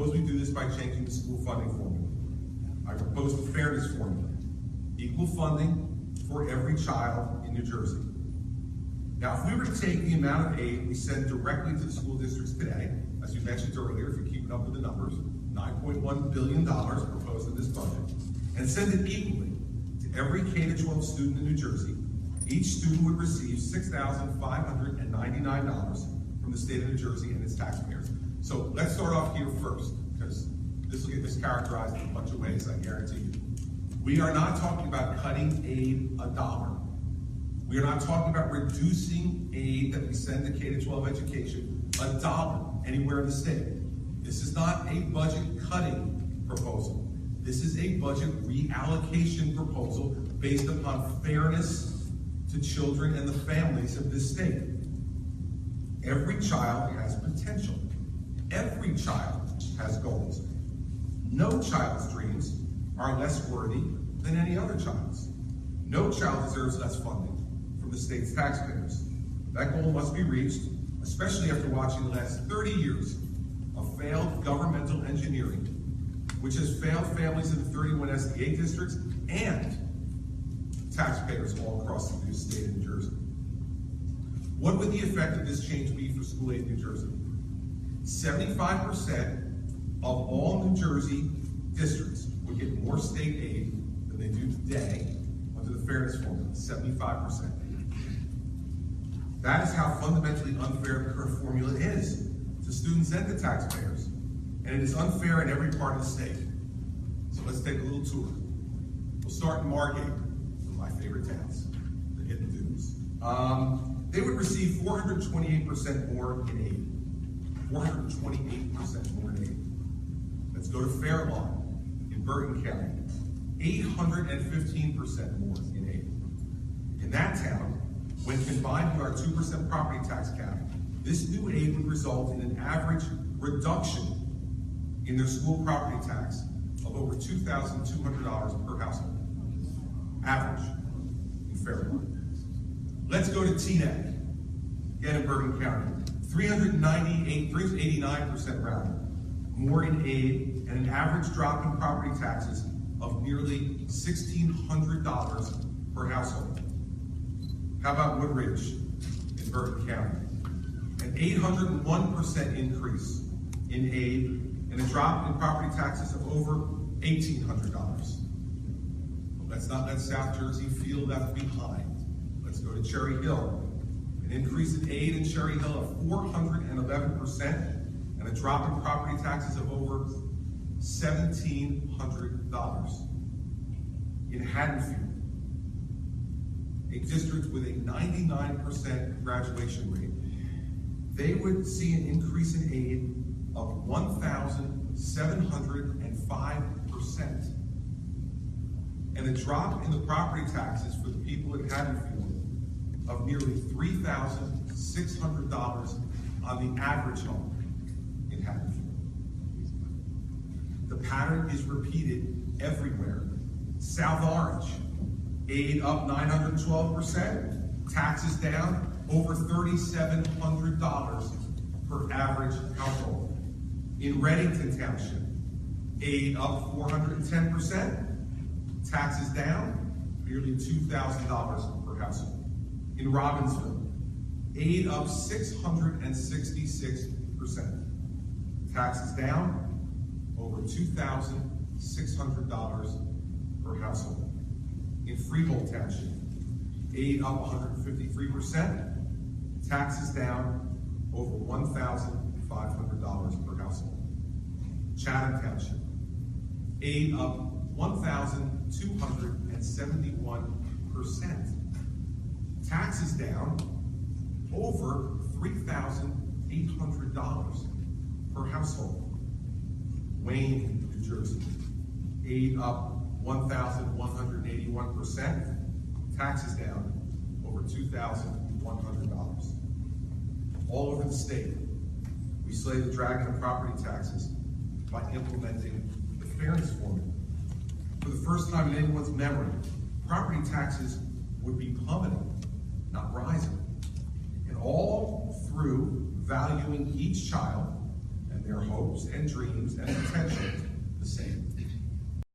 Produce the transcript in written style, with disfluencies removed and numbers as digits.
propose we do this by changing the school funding formula. I propose the fairness formula. Equal funding for every child in New Jersey. Now, if we were to take the amount of aid we send directly to the school districts today, as we mentioned earlier, if you're keeping up with the numbers, $9.1 billion proposed in this budget, and send it equally to every K-12 student in New Jersey, each student would receive $6,599 from the state of New Jersey and its taxpayers. So let's start off here first, because this will get mischaracterized in a bunch of ways, I guarantee you. We are not talking about cutting aid a dollar. We are not talking about reducing aid that we send to K-12 education a dollar anywhere in the state. This is not a budget cutting proposal. This is a budget reallocation proposal based upon fairness to children and the families of this state. Every child has potential. Every child has goals. No child's dreams are less worthy than any other child's. No child deserves less funding from the state's taxpayers. That goal must be reached, especially after watching the last 30 years of failed governmental engineering, which has failed families in the 31 SDA districts and taxpayers all across the state of New Jersey. What would the effect of this change be for school aid in New Jersey? 75% of all New Jersey districts would get more state aid than they do today under the fairness formula, 75%. That is how fundamentally unfair the current formula is to students and to taxpayers. And it is unfair in every part of the state. So let's take a little tour. We'll start in Margate, one of my favorite towns, the Hidden Dunes. They would receive 428% more in aid. 428% more in aid. Let's go to Fairlawn in Bergen County. 815% more in aid. In that town, when combined with our 2% property tax cap, this new aid would result in an average reduction in their school property tax of over $2,200 per household. Average in Fairlawn. Let's go to Teaneck, again in Bergen County. 389% rather, more in aid and an average drop in property taxes of nearly $1,600 per household. How about Woodridge in Bergen County? An 801% increase in aid and a drop in property taxes of over $1,800. Let's not let South Jersey feel left behind. Let's go to Cherry Hill. An increase in aid in Cherry Hill of 411% and a drop in property taxes of over $1,700. In Haddonfield, a district with a 99% graduation rate, they would see an increase in aid of 1,705% and a drop in the property taxes for the people in Haddonfield of nearly $3,600 on the average home in Haddonfield. The pattern is repeated everywhere. South Orange, aid up 912%, taxes down over $3,700 per average household. In Reddington Township, aid up 410%, taxes down nearly $2,000 per household. In Robbinsville, aid up 666%, taxes down over $2,600 per household. In Freehold Township, aid up 153%, taxes down over $1,500 per household. Chatham Township, aid up 1,271%, taxes down over $3,800 per household. Wayne, New Jersey, aid up 1,181%, taxes down over $2,100. All over the state, we slay the dragon of property taxes by implementing the fairness formula. For the first time in anyone's memory, property taxes would be plummeting, not rising. And all through valuing each child and their hopes and dreams